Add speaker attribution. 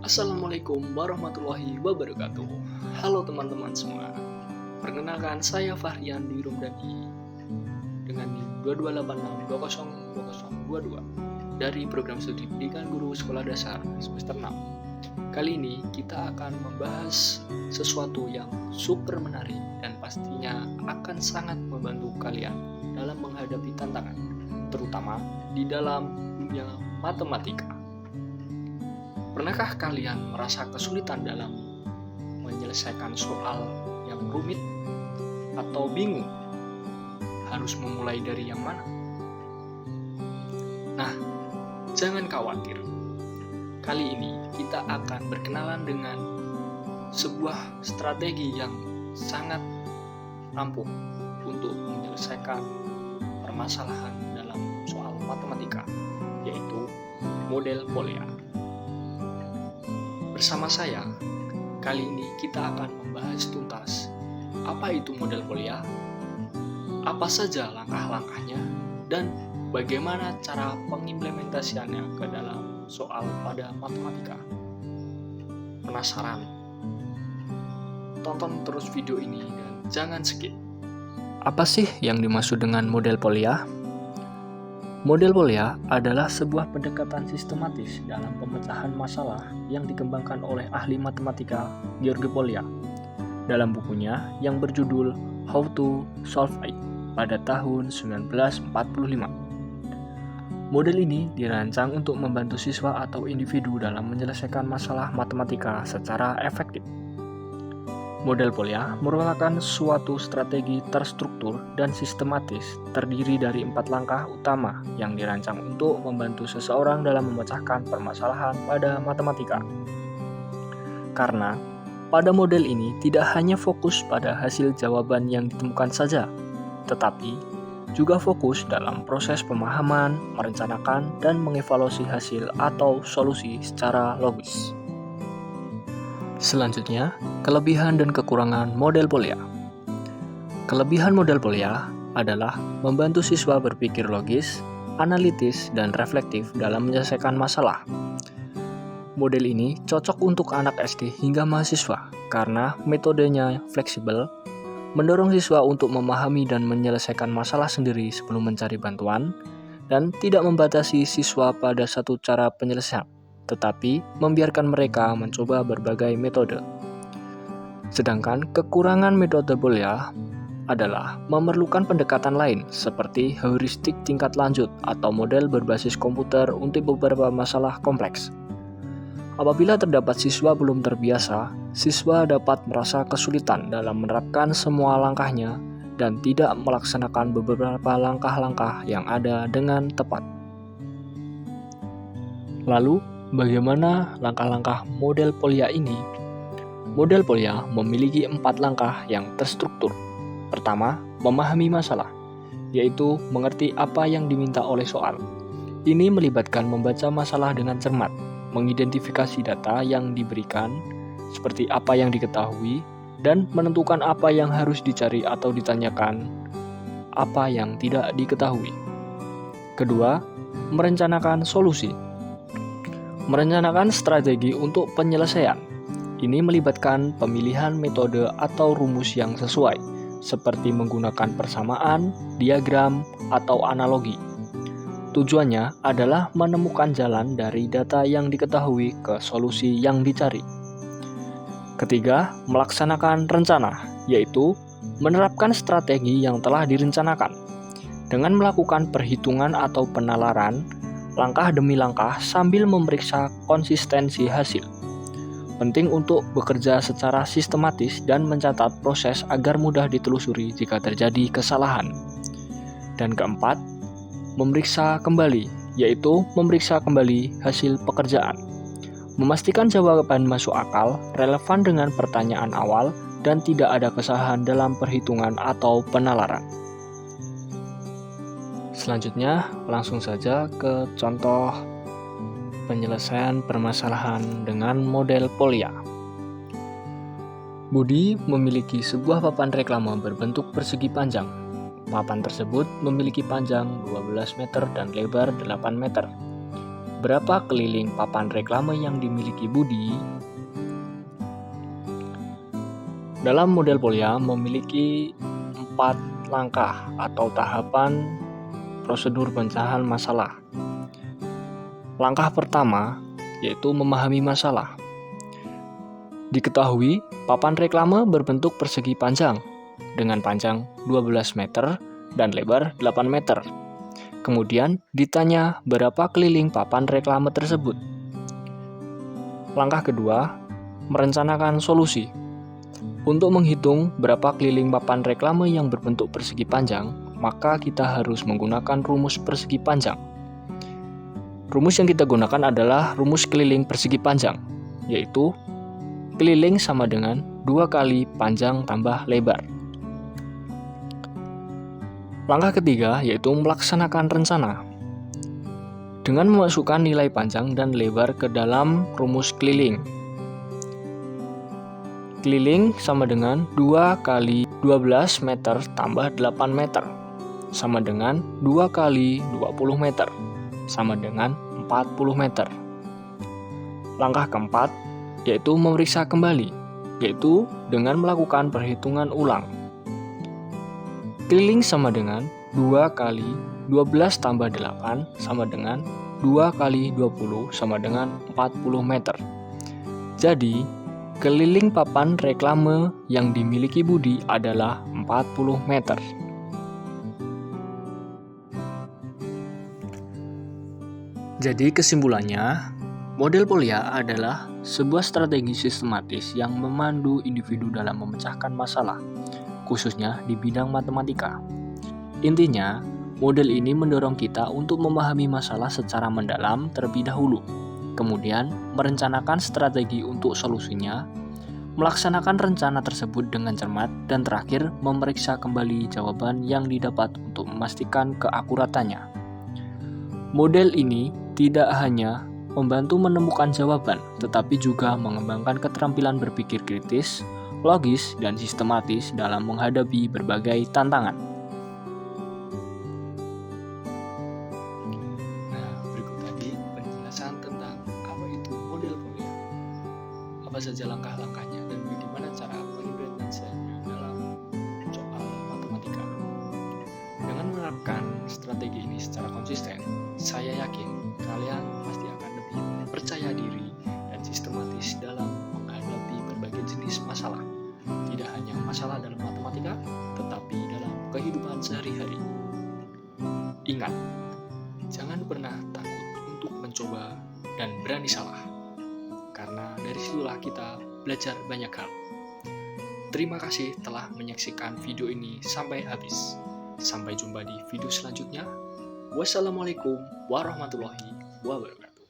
Speaker 1: Assalamualaikum warahmatullahi wabarakatuh. Halo teman-teman semua. Perkenalkan, saya Fahrian Dwi Romdani dengan NIM 2286202022 dari program studi pendidikan guru sekolah dasar semester 6. Kali ini kita akan membahas sesuatu yang super menarik dan pastinya akan sangat membantu kalian dalam menghadapi tantangan, terutama di dalam dunia matematika. Pernahkah kalian merasa kesulitan dalam menyelesaikan soal yang rumit atau bingung harus memulai dari yang mana? Nah, jangan khawatir. Kali ini kita akan berkenalan dengan sebuah strategi yang sangat ampuh untuk menyelesaikan permasalahan dalam soal matematika, yaitu model polya. Bersama saya, kali ini kita akan membahas tuntas apa itu model polya, apa saja langkah-langkahnya, dan bagaimana cara pengimplementasiannya ke dalam soal pada matematika. Penasaran? Tonton terus video ini dan jangan skip. Apa sih yang dimaksud dengan model polya? Model polya adalah sebuah pendekatan sistematis dalam pemecahan masalah yang dikembangkan oleh ahli matematika George Polya dalam bukunya yang berjudul How to Solve It pada tahun 1945. Model ini dirancang untuk membantu siswa atau individu dalam menyelesaikan masalah matematika secara efektif. Model polya merupakan suatu strategi terstruktur dan sistematis terdiri dari 4 langkah utama yang dirancang untuk membantu seseorang dalam memecahkan permasalahan pada matematika. Karena pada model ini tidak hanya fokus pada hasil jawaban yang ditemukan saja, tetapi juga fokus dalam proses pemahaman, merencanakan, dan mengevaluasi hasil atau solusi secara logis. Selanjutnya, kelebihan dan kekurangan model polya. Kelebihan model polya adalah membantu siswa berpikir logis, analitis, dan reflektif dalam menyelesaikan masalah. Model ini cocok untuk anak SD hingga mahasiswa karena metodenya fleksibel, mendorong siswa untuk memahami dan menyelesaikan masalah sendiri sebelum mencari bantuan, dan tidak membatasi siswa pada satu cara penyelesaian, tetapi membiarkan mereka mencoba berbagai metode. Sedangkan kekurangan metode polya adalah memerlukan pendekatan lain seperti heuristik tingkat lanjut atau model berbasis komputer untuk beberapa masalah kompleks. Apabila terdapat siswa belum terbiasa, siswa dapat merasa kesulitan dalam menerapkan semua langkahnya dan tidak melaksanakan beberapa langkah-langkah yang ada dengan tepat. Lalu, bagaimana langkah-langkah model polya ini? Model polya memiliki 4 langkah yang terstruktur. Pertama, memahami masalah, yaitu mengerti apa yang diminta oleh soal. Ini melibatkan membaca masalah dengan cermat, mengidentifikasi data yang diberikan, seperti apa yang diketahui, dan menentukan apa yang harus dicari atau ditanyakan, apa yang tidak diketahui. Kedua, merencanakan solusi. Merencanakan strategi untuk penyelesaian. Ini melibatkan pemilihan metode atau rumus yang sesuai, seperti menggunakan persamaan, diagram, atau analogi. Tujuannya adalah menemukan jalan dari data yang diketahui ke solusi yang dicari. Ketiga, melaksanakan rencana, yaitu menerapkan strategi yang telah direncanakan. Dengan melakukan perhitungan atau penalaran, langkah demi langkah sambil memeriksa konsistensi hasil. Penting untuk bekerja secara sistematis dan mencatat proses agar mudah ditelusuri jika terjadi kesalahan. Dan keempat, memeriksa kembali, yaitu memeriksa kembali hasil pekerjaan. Memastikan jawaban masuk akal, relevan dengan pertanyaan awal, dan tidak ada kesalahan dalam perhitungan atau penalaran. Selanjutnya, langsung saja ke contoh penyelesaian permasalahan dengan model polya. Budi memiliki sebuah papan reklame berbentuk persegi panjang. Papan tersebut memiliki panjang 12 meter dan lebar 8 meter. berapa keliling papan reklame yang dimiliki Budi? Dalam model Polya memiliki 4 langkah atau tahapan prosedur pemecahan masalah. Langkah pertama yaitu memahami masalah. Diketahui papan reklame berbentuk persegi panjang dengan panjang 12 meter dan lebar 8 meter. Kemudian ditanya berapa keliling papan reklame tersebut. Langkah kedua, merencanakan solusi. Untuk menghitung berapa keliling papan reklame yang berbentuk persegi panjang, maka kita harus menggunakan rumus persegi panjang. Rumus yang kita gunakan adalah rumus keliling persegi panjang, yaitu keliling sama dengan 2 kali panjang tambah lebar. Langkah ketiga yaitu melaksanakan rencana. Dengan memasukkan nilai panjang dan lebar ke dalam rumus keliling. Keliling sama dengan 2 kali 12 meter tambah 8 meter, sama dengan 2 kali 20 meter, sama dengan 40 meter. Langkah keempat yaitu memeriksa kembali, yaitu dengan melakukan perhitungan ulang. Keliling sama dengan 2 kali 12 tambah 8 sama dengan 2 kali 20 sama dengan 40 meter. Jadi, keliling papan reklame yang dimiliki Budi adalah 40 meter. Jadi kesimpulannya, model Polya adalah sebuah strategi sistematis yang memandu individu dalam memecahkan masalah, khususnya di bidang matematika. Intinya, model ini mendorong kita untuk memahami masalah secara mendalam terlebih dahulu, kemudian merencanakan strategi untuk solusinya, melaksanakan rencana tersebut dengan cermat, dan terakhir memeriksa kembali jawaban yang didapat untuk memastikan keakuratannya. Model ini tidak hanya membantu menemukan jawaban, tetapi juga mengembangkan keterampilan berpikir kritis, logis, dan sistematis dalam menghadapi berbagai tantangan. Nah, berikut tadi penjelasan tentang apa itu model Polya, apa saja langkah-langkahnya, dan bagaimana cara mengimplementasikannya dalam soal matematika. Dengan menerapkan strategi ini secara konsisten, saya yakin kalian pasti akan lebih percaya diri dan sistematis dalam menghadapi berbagai jenis masalah. Tidak hanya masalah dalam matematika, tetapi dalam kehidupan sehari-hari. Ingat, jangan pernah takut untuk mencoba dan berani salah, karena dari situlah kita belajar banyak hal. Terima kasih telah menyaksikan video ini sampai habis. Sampai jumpa di video selanjutnya. Wassalamualaikum warahmatullahi wabarakatuh.